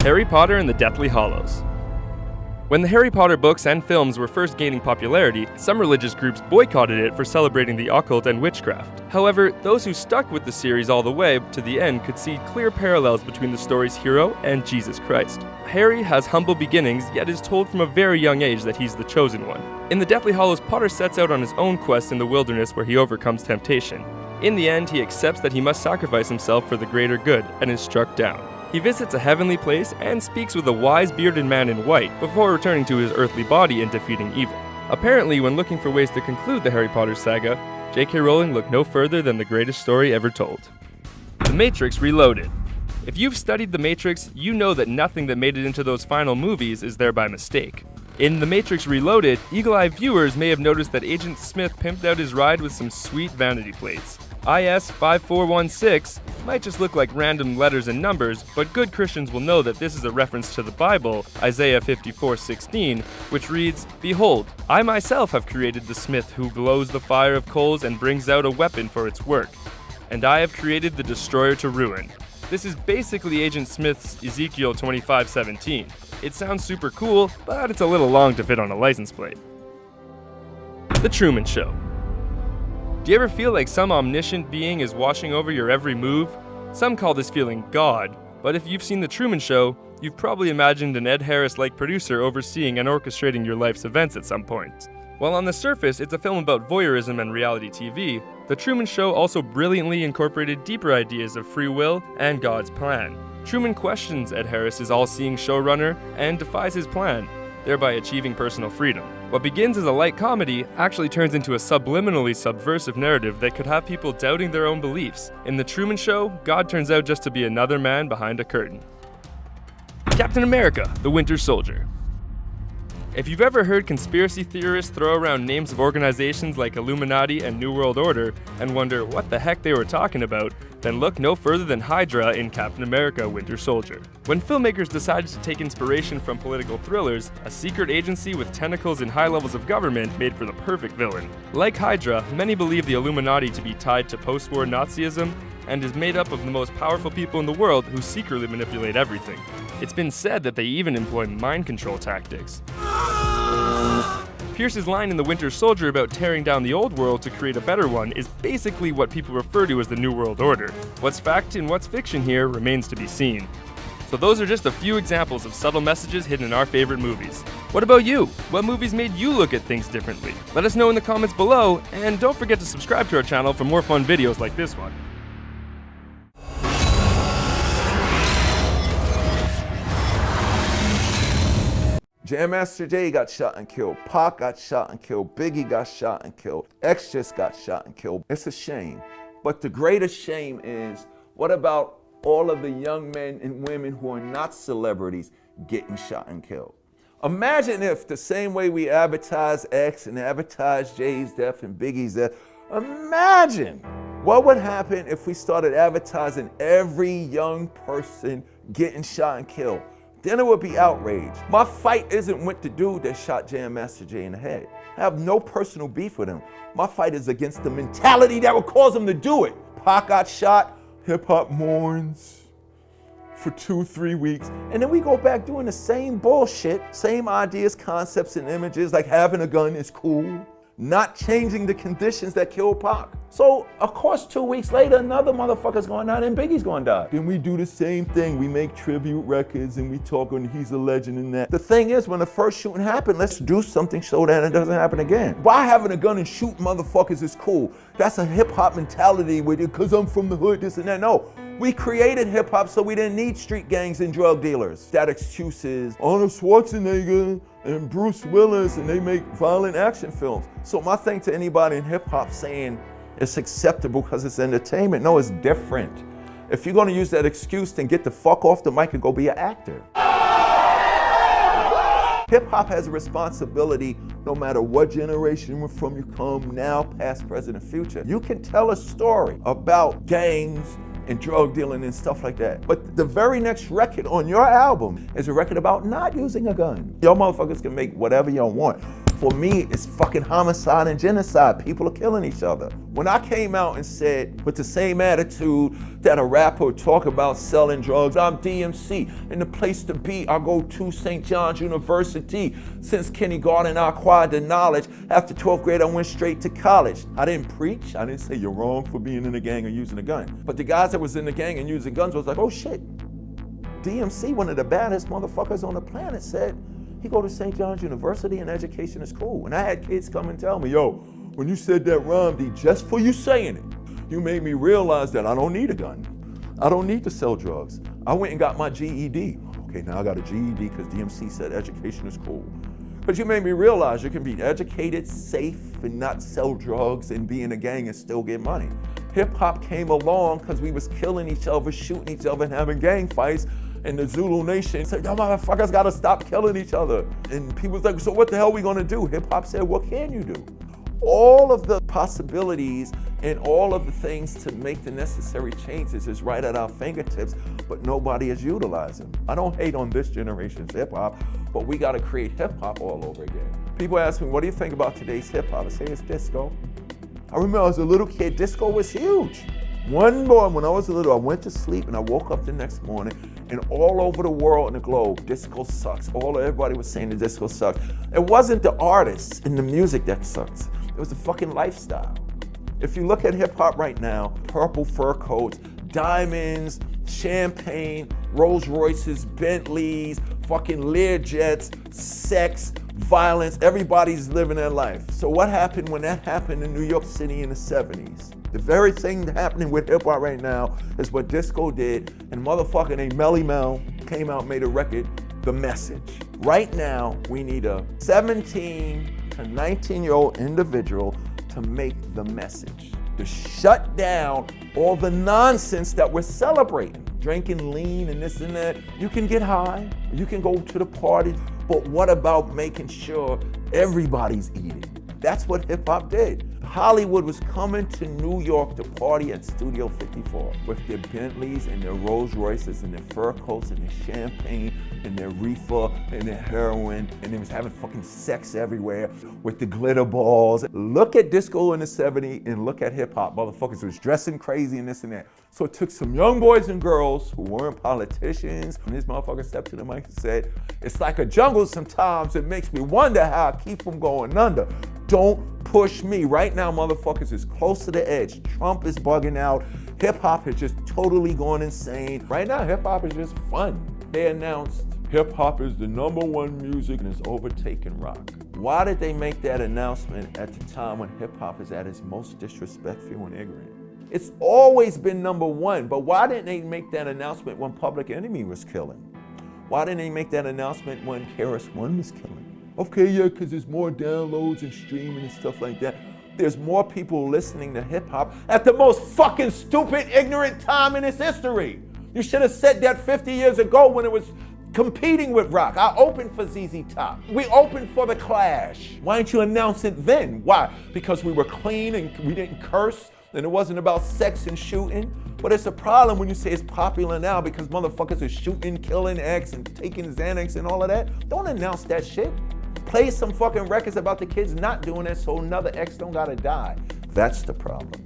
Harry Potter and the Deathly Hallows. When the Harry Potter books and films were first gaining popularity, some religious groups boycotted it for celebrating the occult and witchcraft. However, those who stuck with the series all the way to the end could see clear parallels between the story's hero and Jesus Christ. Harry has humble beginnings, yet is told from a very young age that he's the chosen one. In the Deathly Hallows, Potter sets out on his own quest in the wilderness where he overcomes temptation. In the end, he accepts that he must sacrifice himself for the greater good and is struck down. He visits a heavenly place and speaks with a wise bearded man in white before returning to his earthly body and defeating evil. Apparently, when looking for ways to conclude the Harry Potter saga, J.K. Rowling looked no further than the greatest story ever told. The Matrix Reloaded. If you've studied The Matrix, you know that nothing that made it into those final movies is there by mistake. In The Matrix Reloaded, eagle-eyed viewers may have noticed that Agent Smith pimped out his ride with some sweet vanity plates. IS-5416 might just look like random letters and numbers, but good Christians will know that this is a reference to the Bible, Isaiah 54:16, which reads, "Behold, I myself have created the smith who blows the fire of coals and brings out a weapon for its work. And I have created the destroyer to ruin." This is basically Agent Smith's Ezekiel 25:17. It sounds super cool, but it's a little long to fit on a license plate. The Truman Show. Do you ever feel like some omniscient being is watching over your every move? Some call this feeling God, but if you've seen The Truman Show, you've probably imagined an Ed Harris-like producer overseeing and orchestrating your life's events at some point. While on the surface it's a film about voyeurism and reality TV, The Truman Show also brilliantly incorporated deeper ideas of free will and God's plan. Truman questions Ed Harris' all-seeing showrunner and defies his plan, thereby achieving personal freedom. What begins as a light comedy actually turns into a subliminally subversive narrative that could have people doubting their own beliefs. In The Truman Show, God turns out just to be another man behind a curtain. Captain America, the Winter Soldier. If you've ever heard conspiracy theorists throw around names of organizations like Illuminati and New World Order and wonder what the heck they were talking about, then look no further than Hydra in Captain America: Winter Soldier. When filmmakers decided to take inspiration from political thrillers, a secret agency with tentacles in high levels of government made for the perfect villain. Like Hydra, many believe the Illuminati to be tied to post-war Nazism and is made up of the most powerful people in the world who secretly manipulate everything. It's been said that they even employ mind control tactics. Pierce's line in The Winter Soldier about tearing down the old world to create a better one is basically what people refer to as the New World Order. What's fact and what's fiction here remains to be seen. So those are just a few examples of subtle messages hidden in our favorite movies. What about you? What movies made you look at things differently? Let us know in the comments below, and don't forget to subscribe to our channel for more fun videos like this one. Jam Master Jay got shot and killed. Pac got shot and killed. Biggie got shot and killed. X just got shot and killed. It's a shame. But the greatest shame is, what about all of the young men and women who are not celebrities getting shot and killed? Imagine if the same way we advertise X and advertise Jay's death and Biggie's death, imagine what would happen if we started advertising every young person getting shot and killed. Then it would be outrage. My fight isn't with the dude that shot Jam Master Jay in the head. I have no personal beef with him. My fight is against the mentality that would cause him to do it. Pac got shot, hip hop mourns for 2-3 weeks, and then we go back doing the same bullshit, same ideas, concepts, and images, like having a gun is cool, not changing the conditions that killed Pac. So, of course, 2 weeks later, another motherfucker's going to die and Biggie's going to die. Then we do the same thing. We make tribute records and we talk on he's a legend and that. The thing is, when the first shooting happened, let's do something so that it doesn't happen again. Why having a gun and shooting motherfuckers is cool? That's a hip-hop mentality with it, because I'm from the hood, this and that. No, we created hip-hop so we didn't need street gangs and drug dealers. That excuse is Arnold Schwarzenegger and Bruce Willis, and they make violent action films. So my thing to anybody in hip-hop saying it's acceptable because it's entertainment, no, it's different. If you're gonna use that excuse, then get the fuck off the mic and go be an actor. Hip-hop has a responsibility no matter what generation from you come, now, past, present, and future. You can tell a story about gangs and drug dealing and stuff like that. But the very next record on your album is a record about not using a gun. Y'all motherfuckers can make whatever y'all want. For me, it's fucking homicide and genocide. People are killing each other. When I came out and said, with the same attitude that a rapper would talk about selling drugs, I'm DMC, and the place to be, I go to St. John's University. Since kindergarten, I acquired the knowledge. After 12th grade, I went straight to college. I didn't preach. I didn't say you're wrong for being in a gang or using a gun. But the guys that was in the gang and using guns was like, oh shit. DMC, one of the baddest motherfuckers on the planet, said, he go to St. John's University and education is cool. And I had kids come and tell me, yo, when you said that rhyme, D, just for you saying it, you made me realize that I don't need a gun. I don't need to sell drugs. I went and got my GED. Okay, now I got a GED because DMC said education is cool. But you made me realize you can be educated, safe, and not sell drugs and be in a gang and still get money. Hip hop came along because we was killing each other, shooting each other, and having gang fights. And the Zulu Nation said, y'all motherfuckers gotta stop killing each other. And people was like, so what the hell are we gonna do? Hip hop said, what can you do? All of the possibilities and all of the things to make the necessary changes is right at our fingertips, but nobody is utilizing. I don't hate on this generation's hip hop, but we gotta create hip hop all over again. People ask me, what do you think about today's hip hop? I say, it's disco. I remember as a little kid, disco was huge. One morning when I was little, I went to sleep and I woke up the next morning and all over the world and the globe, disco sucks. Everybody was saying the disco sucks. It wasn't the artists and the music that sucks. It was the fucking lifestyle. If you look at hip hop right now, purple fur coats, diamonds, champagne, Rolls Royces, Bentleys, fucking Learjets, sex, violence, everybody's living their life. So what happened when that happened in New York City in the 70s? The very thing happening with hip hop right now is what disco did, and motherfucking named Melly Mel came out and made a record, The Message. Right now, we need a 17 to 19-year-old individual to make The Message, to shut down all the nonsense that we're celebrating. Drinking lean and this and that. You can get high, you can go to the party, but what about making sure everybody's eating? That's what hip hop did. Hollywood was coming to New York to party at Studio 54 with their Bentleys and their Rolls Royces and their fur coats and their champagne and their reefer and their heroin, and they was having fucking sex everywhere with the glitter balls. Look at disco in the 70s and look at hip hop. Motherfuckers was dressing crazy and this and that. So it took some young boys and girls who weren't politicians, and this motherfucker stepped to the mic and said, it's like a jungle sometimes, it makes me wonder how I keep from going under. Don't push me. Right now, motherfuckers is close to the edge. Trump is bugging out. Hip hop has just totally gone insane. Right now, hip hop is just fun. They announced hip hop is the #1 music and it's overtaken rock. Why did they make that announcement at the time when hip hop is at its most disrespectful and ignorant? It's always been #1, but why didn't they make that announcement when Public Enemy was killing? Why didn't they make that announcement when KRS-One was killing? Okay, yeah, because there's more downloads and streaming and stuff like that. There's more people listening to hip hop at the most fucking stupid, ignorant time in its history. You should have said that 50 years ago when it was competing with rock. I opened for ZZ Top. We opened for The Clash. Why didn't you announce it then? Why? Because we were clean and we didn't curse and it wasn't about sex and shooting? But it's a problem when you say it's popular now because motherfuckers are shooting, killing X and taking Xanax and all of that. Don't announce that shit. Play some fucking records about the kids not doing it so another X don't gotta die. That's the problem.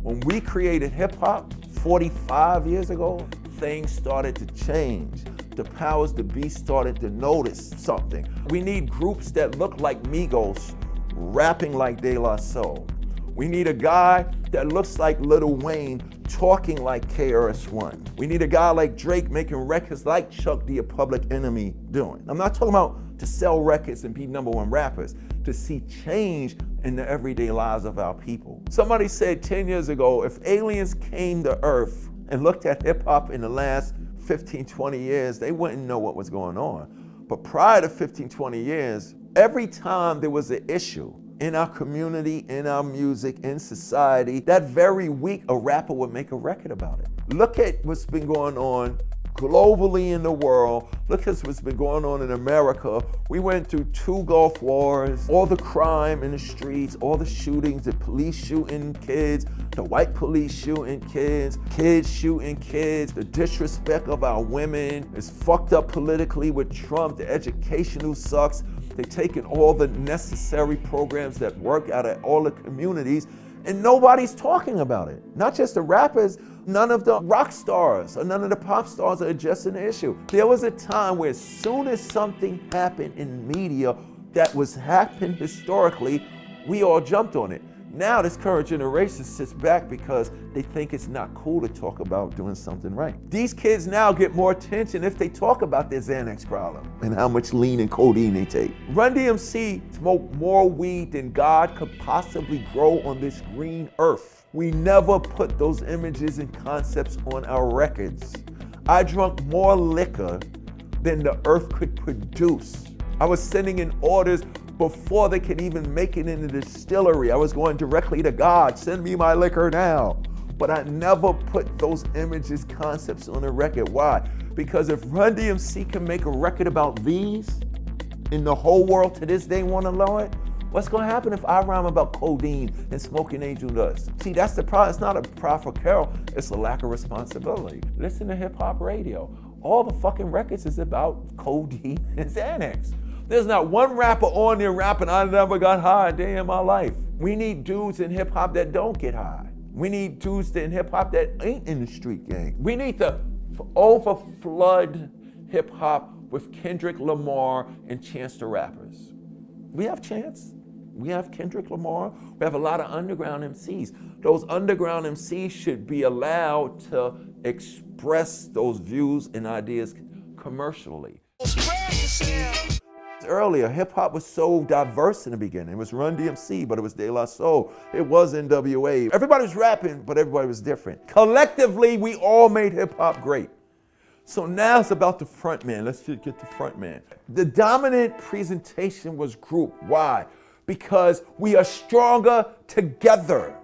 When we created hip hop 45 years ago, things started to change. The powers that be started to notice something. We need groups that look like Migos rapping like De La Soul. We need a guy that looks like Lil Wayne talking like KRS-One. We need a guy like Drake making records like Chuck D, a Public Enemy doing. I'm not talking about to sell records and be #1 rappers, to see change in the everyday lives of our people. Somebody said 10 years ago, if aliens came to Earth and looked at hip hop in the last 15, 20 years, they wouldn't know what was going on. But prior to 15, 20 years, every time there was an issue in our community, in our music, in society, that very week a rapper would make a record about it. Look at what's been going on globally in the world. Look at what's been going on in America. We went through 2 Gulf Wars, all the crime in the streets, all the shootings, the police shooting kids, the white police shooting kids, kids shooting kids, the disrespect of our women is fucked up politically with Trump, the education who sucks. They're taking all the necessary programs that work out of all the communities, and nobody's talking about it. Not just the rappers, none of the rock stars or none of the pop stars are addressing the issue. There was a time where as soon as something happened in media that was happened historically, we all jumped on it. Now this current generation sits back because they think it's not cool to talk about doing something right. These kids now get more attention if they talk about their Xanax problem and how much lean and codeine they take. Run DMC smoked more weed than God could possibly grow on this green earth. We never put those images and concepts on our records. I drank more liquor than the earth could produce. I was sending in orders before they could even make it in the distillery. I was going directly to God, send me my liquor now. But I never put those images, concepts on a record. Why? Because if Run DMC can make a record about these, and the whole world to this day want to know it, what's going to happen if I rhyme about codeine and smoking angel dust? See, that's the problem. It's not a prideful carol, it's a lack of responsibility. Listen to hip hop radio. All the fucking records is about codeine and Xanax. There's not one rapper on there rapping, I never got high a day in my life. We need dudes in hip hop that don't get high. We need dudes in hip hop that ain't in the street gang. We need to overflood hip hop with Kendrick Lamar and Chance the Rappers. We have Chance. We have Kendrick Lamar. We have a lot of underground MCs. Those underground MCs should be allowed to express those views and ideas commercially. Earlier, hip hop was so diverse in the beginning. It was Run DMC, but it was De La Soul. It was NWA. Everybody was rapping, but everybody was different. Collectively, we all made hip hop great. So now it's about the front man. Let's just get the front man. The dominant presentation was group. Why? Because we are stronger together.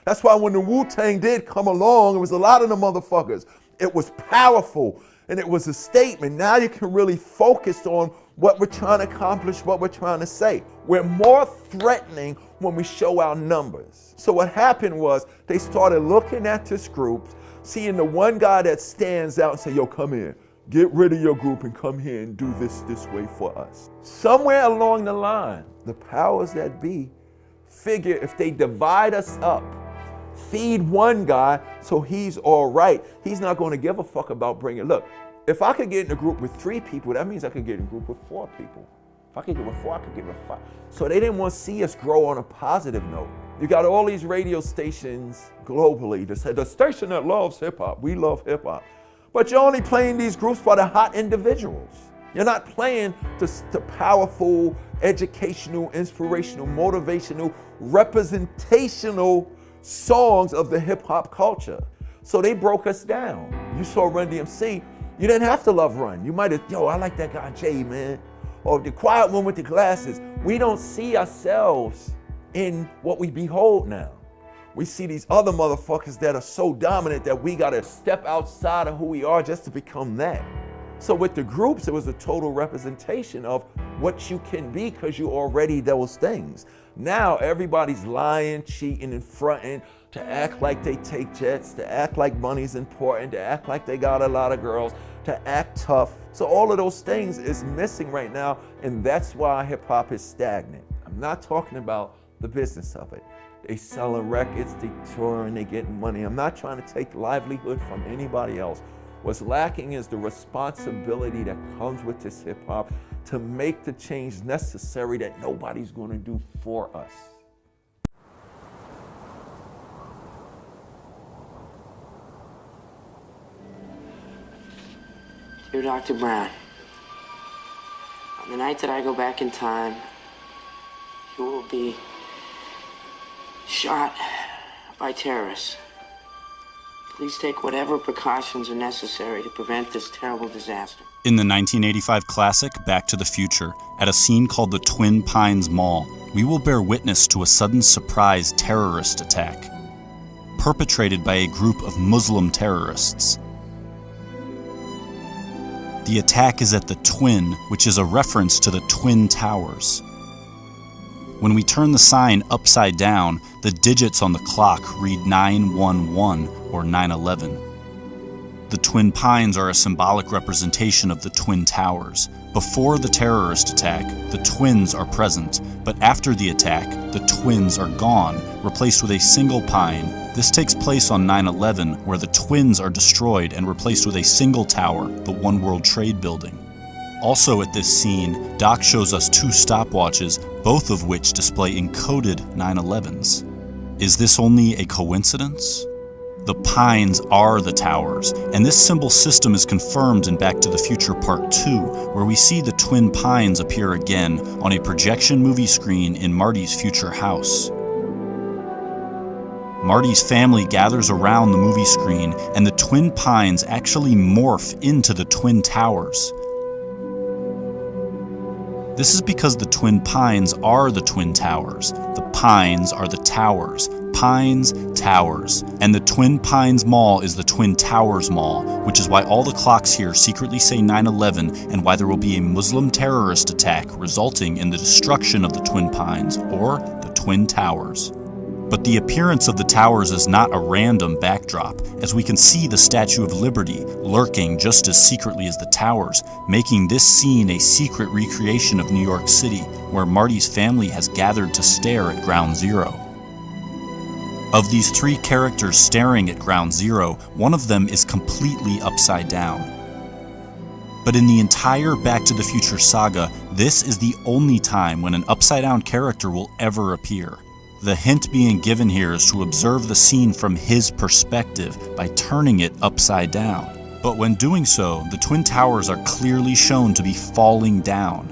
That's why when the Wu-Tang did come along, it was a lot of the motherfuckers. It was powerful and it was a statement. Now you can really focus on what we're trying to accomplish, what we're trying to say. We're more threatening when we show our numbers. So what happened was they started looking at this group, seeing the one guy that stands out and say, yo, come here, get rid of your group and come here and do this way for us. Somewhere along the line, the powers that be figure if they divide us up, feed one guy so he's all right, he's not going to give a fuck about bringing, look, if I could get in a group with 3 people, that means I could get in a group with 4 people. If I could get with 4, I could get with 5. So they didn't want to see us grow on a positive note. You got all these radio stations globally that say, the station that loves hip hop, we love hip hop. But you're only playing these groups for the hot individuals. You're not playing the powerful, educational, inspirational, motivational, representational songs of the hip hop culture. So they broke us down. You saw Run DMC, you didn't have to love Run. You might have, yo, I like that guy Jay, man. Or the quiet one with the glasses. We don't see ourselves in what we behold now. We see these other motherfuckers that are so dominant that we gotta step outside of who we are just to become that. So with the groups, it was a total representation of what you can be because you already those things. Now everybody's lying, cheating, and fronting to act like they take jets, to act like money's important, to act like they got a lot of girls, to act tough. So all of those things is missing right now, and that's why hip hop is stagnant. I'm not talking about the business of it. They selling records, they touring, they getting money. I'm not trying to take livelihood from anybody else. What's lacking is the responsibility that comes with this hip hop to make the change necessary that nobody's gonna do for us. Dear Dr. Brown, on the night that I go back in time, you will be shot by terrorists. Please take whatever precautions are necessary to prevent this terrible disaster. In the 1985 classic Back to the Future, at a scene called the Twin Pines Mall, we will bear witness to a sudden surprise terrorist attack, perpetrated by a group of Muslim terrorists. The attack is at the Twin, which is a reference to the Twin Towers. When we turn the sign upside down, the digits on the clock read 911 or 9/11. The Twin Pines are a symbolic representation of the Twin Towers. Before the terrorist attack, the twins are present, but after the attack, the twins are gone, replaced with a single pine. This takes place on 9/11, where the twins are destroyed and replaced with a single tower, the One World Trade Building. Also at this scene, Doc shows us 2 stopwatches, both of which display encoded 9/11s. Is this only a coincidence? The pines are the towers, and this symbol system is confirmed in Back to the Future Part 2, where we see the twin pines appear again on a projection movie screen in Marty's future house. Marty's family gathers around the movie screen, and the twin pines actually morph into the twin towers. This is because the twin pines are the twin towers. The pines are the towers. Pines, towers. And the Twin Pines Mall is the Twin Towers Mall, which is why all the clocks here secretly say 9/11 and why there will be a Muslim terrorist attack resulting in the destruction of the Twin Pines, or the Twin Towers. But the appearance of the towers is not a random backdrop, as we can see the Statue of Liberty lurking just as secretly as the towers, making this scene a secret recreation of New York City, where Marty's family has gathered to stare at Ground Zero. Of these 3 characters staring at Ground Zero, one of them is completely upside down. But in the entire Back to the Future saga, this is the only time when an upside-down character will ever appear. The hint being given here is to observe the scene from his perspective by turning it upside down. But when doing so, the Twin Towers are clearly shown to be falling down.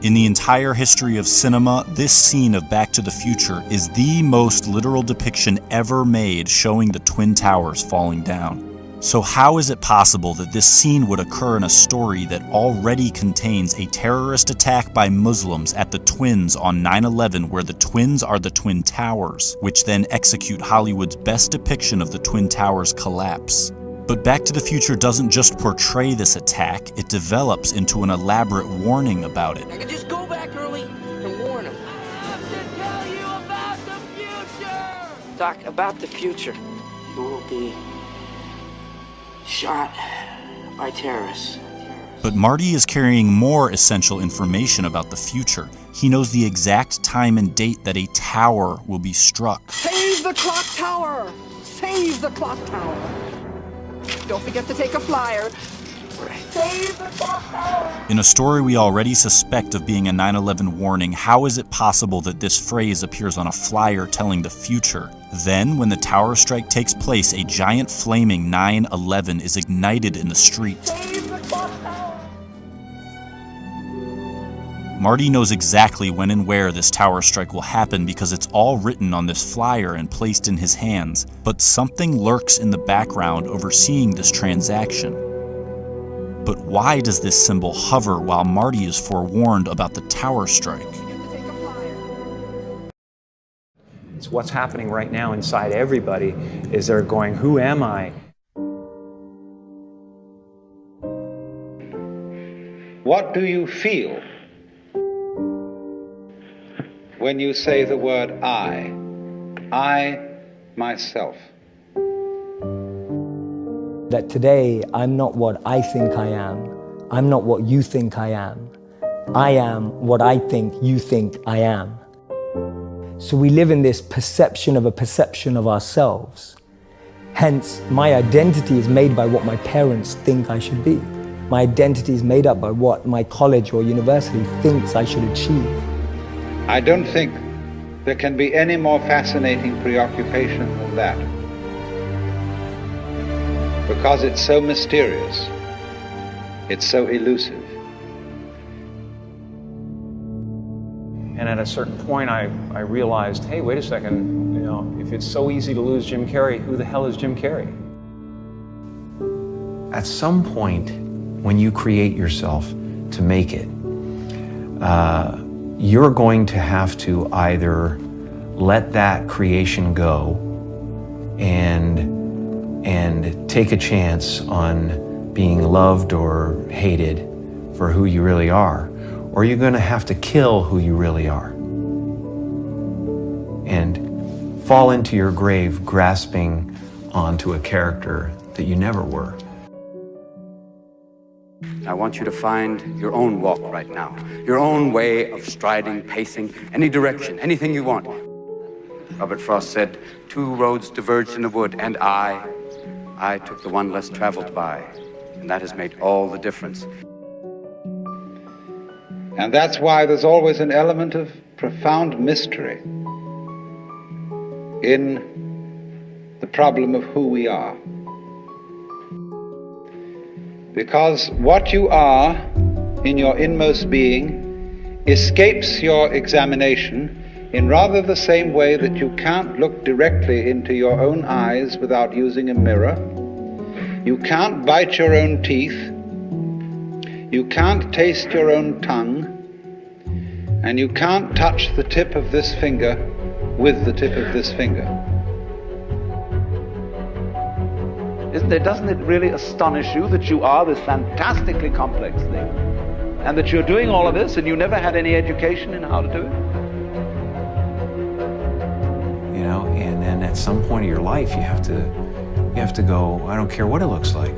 In the entire history of cinema, this scene of Back to the Future is the most literal depiction ever made showing the Twin Towers falling down. So how is it possible that this scene would occur in a story that already contains a terrorist attack by Muslims at the twins on 9/11, where the twins are the Twin Towers, which then execute Hollywood's best depiction of the Twin Towers' collapse? But Back to the Future doesn't just portray this attack, it develops into an elaborate warning about it. I can just go back early and warn him. I have to tell you about the future! Doc, about the future. You will be shot by terrorists. But Marty is carrying more essential information about the future. He knows the exact time and date that a tower will be struck. Save the clock tower! Save the clock tower! Don't forget to take a flyer. Save the clock tower! In a story we already suspect of being a 9/11 warning, how is it possible that this phrase appears on a flyer telling the future? Then, when the tower strike takes place, a giant flaming 9/11 is ignited in the street. Save the clock tower! Marty knows exactly when and where this tower strike will happen because it's all written on this flyer and placed in his hands, but something lurks in the background overseeing this transaction. But why does this symbol hover while Marty is forewarned about the tower strike? It's what's happening right now inside everybody is they're going, who am I? What do you feel when you say the word I myself? That today, I'm not what I think I am. I'm not what you think I am. I am what I think you think I am. So we live in this perception of a perception of ourselves. Hence, my identity is made by what my parents think I should be. My identity is made up by what my college or university thinks I should achieve. I don't think there can be any more fascinating preoccupation than that. Because it's so mysterious, it's so elusive. And at a certain point, I realized, hey, wait a second, if it's so easy to lose Jim Carrey, who the hell is Jim Carrey? At some point, when you create yourself to make it, you're going to have to either let that creation go and take a chance on being loved or hated for who you really are, or you're going to have to kill who you really are and fall into your grave grasping onto a character that you never were. I want you to find your own walk right now, your own way of striding, pacing, any direction, anything you want. Robert Frost said, 2 roads diverged in a wood, and I took the one less traveled by, and that has made all the difference. And that's why there's always an element of profound mystery in the problem of who we are. Because what you are in your inmost being escapes your examination in rather the same way that you can't look directly into your own eyes without using a mirror. You can't bite your own teeth. You can't taste your own tongue. And you can't touch the tip of this finger with the tip of this finger. Doesn't it really astonish you that you are this fantastically complex thing, and that you're doing all of this and you never had any education in how to do it? You know, and then at some point of your life, you have to go, I don't care what it looks like.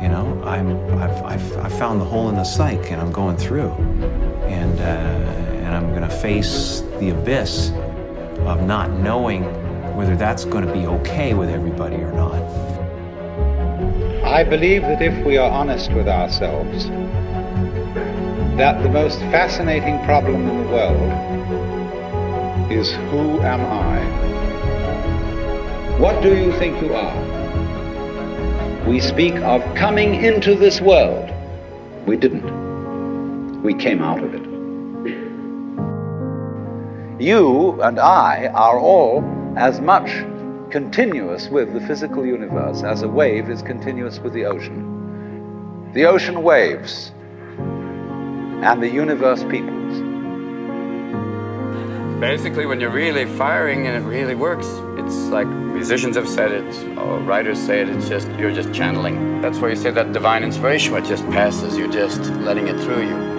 You know, I've found the hole in the psyche, and I'm going through, and I'm going to face the abyss of not knowing whether that's going to be okay with everybody or not. I believe that if we are honest with ourselves, that the most fascinating problem in the world is, who am I? What do you think you are? We speak of coming into this world. We didn't. We came out of it. You and I are all as much continuous with the physical universe as a wave is continuous with the ocean. The ocean waves, and the universe peoples. Basically, when you're really firing and it really works, it's like musicians have said it, or writers say it, you're just channeling. That's why you say that divine inspiration, it just passes, you're just letting it through you.